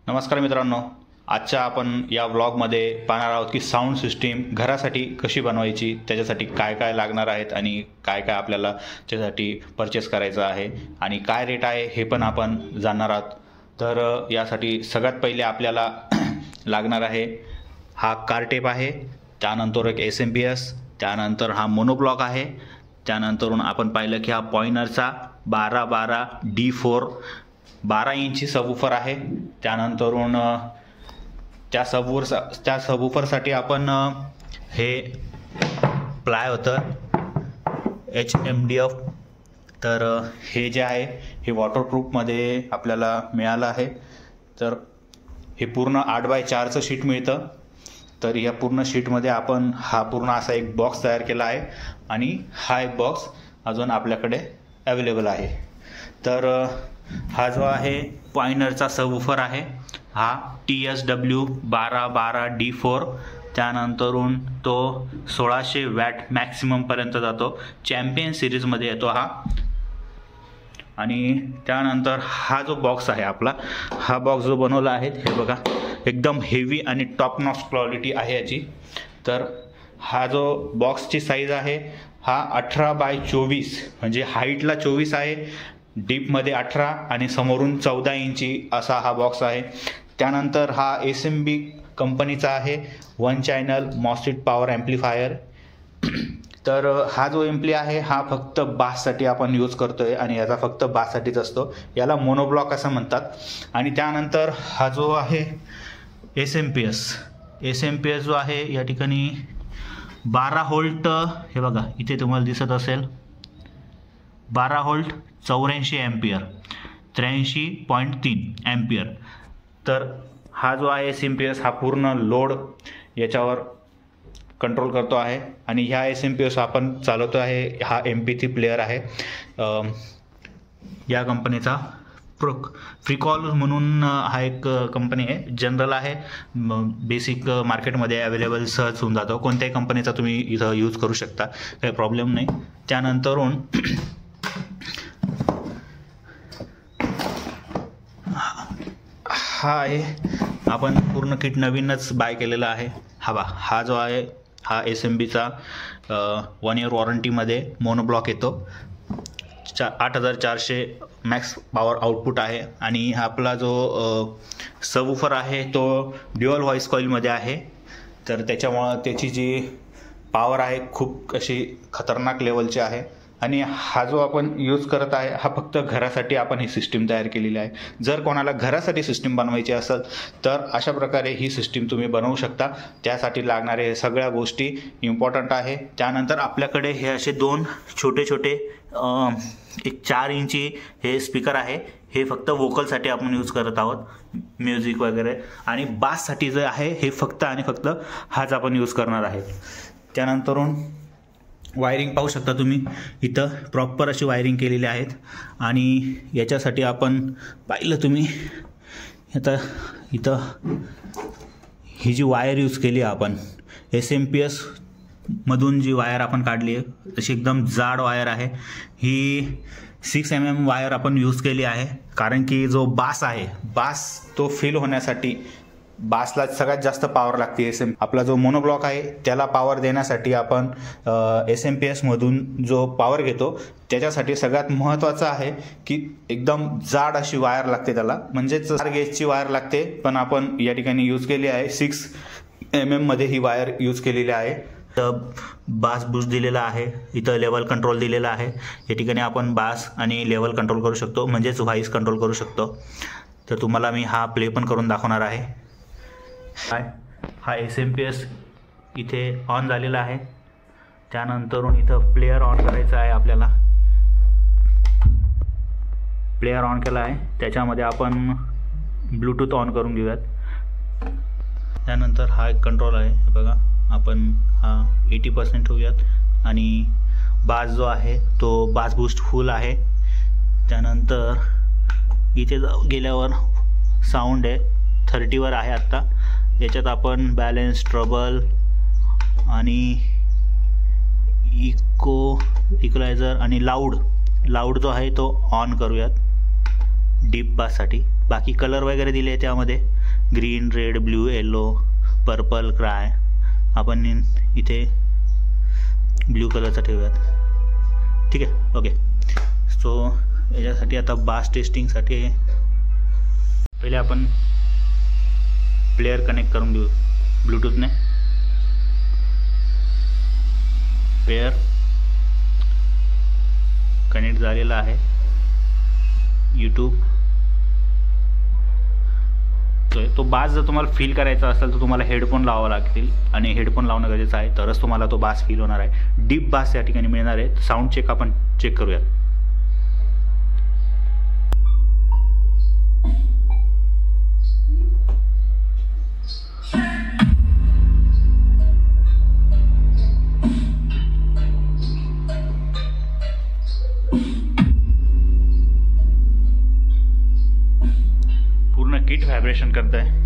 नमस्कार मित्रांनो, आजच्या आपण या व्लॉगमध्ये पाहणार आहोत की साऊंड सिस्टीम घरासाठी कशी बनवायची, त्याच्यासाठी काय काय लागणार आहेत आणि काय काय आपल्याला त्यासाठी परचेस करायचं आहे आणि काय रेट आहे हे पण आपण जाणणार आहोत। तर यासाठी सगळ्यात पहिले आपल्याला लागणार आहे हा कार टेप आहे, त्यानंतर एक SMP-S, त्यानंतर हा मोनोब्लॉक आहे, त्यानंतरून आपण पाहिलं की हा पॉइंटरचा 12-12 D4 12 इंची सबवूफर आहे। त्यानंतरून त्या सबवूफरसाठी आपण हे प्लाय होतं HMDF, तर हे जे आहे हे वॉटरप्रूफमध्ये आपल्याला मिळालं आहे। तर हे पूर्ण 8x4चं शीट मिळतं। तर या पूर्ण शीटमध्ये आपण हा पूर्ण असा एक बॉक्स तयार केला आहे आणि हा एक बॉक्स अजून आपल्याकडे अवेलेबल आहे। तर हा जो आहे पॉइंटरचा सबवूफर आहे, हा TSW 12-12 D4, त्यानंतरून तो 1600 वॅट मॅक्सिममपर्यंत जातो, चॅम्पियन सिरीजमध्ये येतो हा। आणि त्यानंतर हा जो बॉक्स आहे आपला, हा बॉक्स जो बनवला आहे हे बघा, एकदम हेवी आणि टॉप नॉच क्वालिटी आहे याची। तर हा जो बॉक्सची साईज आहे हा 18x24, म्हणजे हाईटला 24 आहे, डीपमध्ये 18 आणि समोरून 14 इंची असा हा बॉक्स आहे। त्यानंतर हा SMB कंपनीचा आहे, 1 चॅनल मॉस्फेट पॉवर ॲम्प्लिफायर। तर हा जो एम्प्ली आहे हा फक्त बाससाठी आपण यूज करतोय आणि याचा फक्त बाससाठीच असतो, याला मोनोब्लॉक असं म्हणतात। आणि त्यानंतर हा जो आहे SMP-S जो आहे या ठिकाणी 12 व्होल्ट, हे बघा इथे तुम्हाला दिसत असेल 12 व्होल्ट 84 एम्पियर 83.3 एम्पियर। तर हा जो आहे SMP-S हा पूर्ण लोड याच्यावर कंट्रोल करतो आहे आणि ह्या SMP-S आपण चालवतो आहे, हा MP3 प्लेयर आहे या कंपनीचा। फ्रीकॉल म्हणून हा एक कंपनी आहे, जनरल आहे, बेसिक मार्केटमध्ये अवेलेबल सहज होऊन जातो, कोणत्याही कंपनीचा तुम्ही इथं यूज करू शकता, काही प्रॉब्लेम नाही। त्यानंतरून हा आहे, आपण पूर्ण किट नवीनच बाय केलेला आहे। हा जो आहे हा SMBचा 1 इयर वॉरंटीमध्ये मोनोब्लॉक येतो, 8400 मॅक्स पॉवर आउटपुट आहे। आणि आपला जो सबवूफर आहे तो ड्युअल व्हॉइस कॉइलमध्ये आहे, तर त्याच्यामुळं त्याची जी पॉवर आहे खूप अशी खतरनाक लेवलची आहे। आणि हा जो आपण यूज करत आहे हा फक्त घरासाठी आपण ही सिस्टीम तयार केलेली आहे। जर कोणाला घरासाठी सिस्टीम बनवायची असेल तर अशा प्रकारे ही सिस्टीम तुम्ही बनवू शकता, त्यासाठी लागणारे सगळ्या गोष्टी इम्पॉर्टंट आहे। त्यानंतर आपल्याकडे हे असे दोन छोटे छोटे एक 4 इंची हे स्पीकर आहे, हे फक्त वोकलसाठी आपण यूज करत आहोत, म्युझिक वगैरे। आणि बाससाठी जे आहे हे फक्त आणि फक्त हाच आपण यूज करणार आहे। त्यानंतरून वायरिंग पाहू शकता तुम्ही, इथं प्रॉपर अशी वायरिंग केलेली आहेत। आणि याच्यासाठी आपण पाहिलं तुम्ही आता इथं ही जी वायर यूज केली आहे आपण SMP-S मधून जी वायर आपण काढली आहे तशी एकदम जाड वायर आहे, ही 6 mm वायर आपण यूज केली आहे, कारण की जो बास आहे, बास तो फील होण्यासाठी बासला सगळ्यात जास्त पॉवर लागते। आपला जो मोनोब्लॉक आहे त्याला पॉवर देण्यासाठी आपण SMP-S मधून जो पॉवर घेतो त्याच्यासाठी सगळ्यात महत्त्वाचं आहे की एकदम जाड अशी वायर लागते त्याला, म्हणजेच 4 गेजची वायर लागते, पण आपण या ठिकाणी यूज केली आहे 6 mm मध्ये ही वायर यूज केलेली आहे। तर बास बूस्ट दिलेला आहे, इथं लेवल कंट्रोल दिलेला आहे, या ठिकाणी आपण बास आणि लेवल कंट्रोल करू शकतो, म्हणजेच व्हॉइस कंट्रोल करू शकतो। तर तुम्हाला मी हा प्ले पण करून दाखवणार आहे। हा SMP-S इथे ऑन झालेला आहे, त्यानंतरून इथं प्लेयर ऑन करायचं आहे आपल्याला। प्लेयर ऑन केला आहे, त्याच्यामध्ये आपण ब्लूटूथ ऑन करून घेऊयात। त्यानंतर हा एक कंट्रोल आहे, बघा आपण हा 80% ठेवूयात आणि बास जो आहे तो बास बूस्ट फुल आहे। त्यानंतर इथे गेल्यावर साऊंड आहे 30वर आहे आत्ता, याच्यात आपण बॅलेन्स, ट्रबल आणि इक्वलायझर आणि लाऊड जो आहे तो ऑन करूयात डीप बाससाठी। बाकी कलर वगैरे दिले आहे त्यामध्ये green, red, blue, yellow, purple, cry. आपण इथे ब्ल्यू कलरचा ठेवूयात. ठीक आहे, ओके. सो याच्यासाठी आता बास टेस्टिंगसाठी पहिले आपण प्लेयर कनेक्ट करून घेऊ ब्लूटूथने. प्लेयर कनेक्ट झालेला आहे. यूट्यूब तो बास जर तुम्हाला फील करायचा असेल तर तुम्हाला हेडफोन लावावं लागतील आणि हेडफोन लावणं गरजेचं आहे, तरच तुम्हाला तो बास फील होणार आहे. डीप बास या ठिकाणी मिळणार आहे. साऊंड चेक आपण चेक करूयात. पूर्ण किट व्हायब्रेशन करत आहे.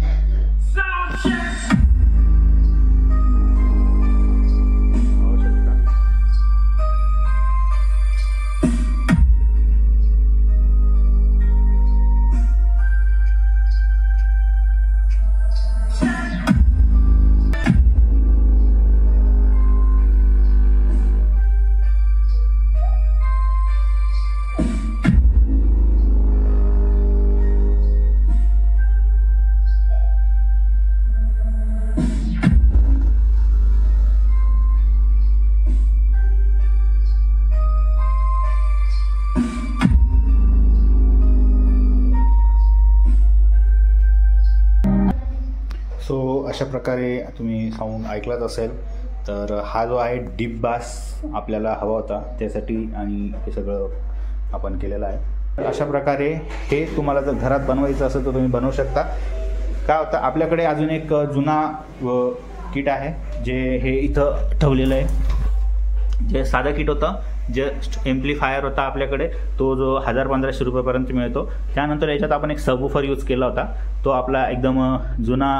सो अशा प्रकारे तुम्ही साऊंड ऐकलाच असेल. तर हा जो आहे डीप बास आपल्याला हवा होता त्यासाठी आणि हे सगळं आपण केलेलं आहे. तर अशा प्रकारे हे तुम्हाला जर घरात बनवायचं असेल तर तुम्ही बनवू शकता. काय होतं, आपल्याकडे अजून एक जुना किट आहे जे हे इथं ठेवलेलं आहे. जे साधं किट होतं, जे एम्प्लिफायर होता आपल्याकडे, तो जो 1000-1500 रुपयापर्यंत मिळतो. त्यानंतर याच्यात आपण एक सबवूफर यूज केला होता. तो आपला एकदम जुना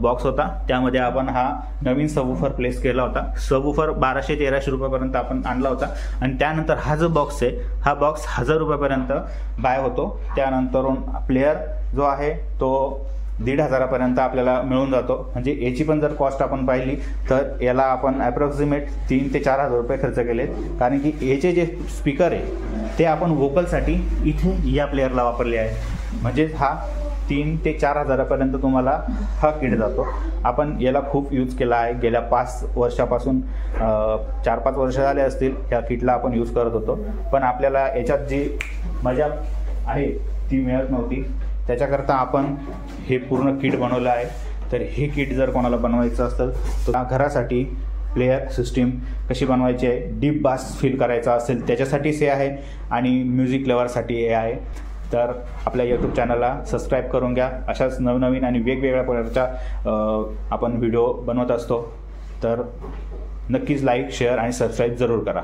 बॉक्स होता. त्यामध्ये आपण हा नवीन सबवूफर प्लेस केला होता. सबवूफर 1200-1300 रुपयापर्यंत आपण आणला होता. आणि त्यानंतर हा जो बॉक्स आहे, हा बॉक्स 1000 रुपयापर्यंत बाय होतो. त्यानंतरून प्लेयर जो आहे तो 1500पर्यंत आपल्याला मिळून जातो. म्हणजे याची पण जर कॉस्ट आपण पाहिली तर याला आपण ॲप्रॉक्सिमेट 3,000 ते 4,000 रुपये खर्च केलेत. कारण की याचे जे स्पीकर आहे ते आपण वोकलसाठी इथे या प्लेअरला वापरले आहे. म्हणजे हा 3,000 ते 4,000पर्यंत तुम्हाला हा किट जातो. आपण याला खूप यूज केला आहे. गेल्या 5 वर्षापासून 4-5 वर्ष झाले असतील ह्या किटला आपण यूज करत होतो. पण आपल्याला याच्यात जी मजा आहे ती मिळत नव्हती. त्याच्याकरता आपण हे पूर्ण किट बनवलं आहे. तर हे किट जर कोणाला बनवायचं असेल तर घरासाठी प्लेयर सिस्टीम कशी बनवायची आहे, डीप बास फील करायचा असेल त्याच्यासाठीच हे आहे आणि म्युझिक लवरसाठी हे आहे. तर आपल्या यूट्यूब चॅनलला सबस्क्राईब करून घ्या. अशाच नवनवीन आणि वेगवेगळ्या प्रकारच्या आपण व्हिडिओ बनवत असतो. तर नक्कीच लाईक, शेअर आणि सबस्क्राईब जरूर करा.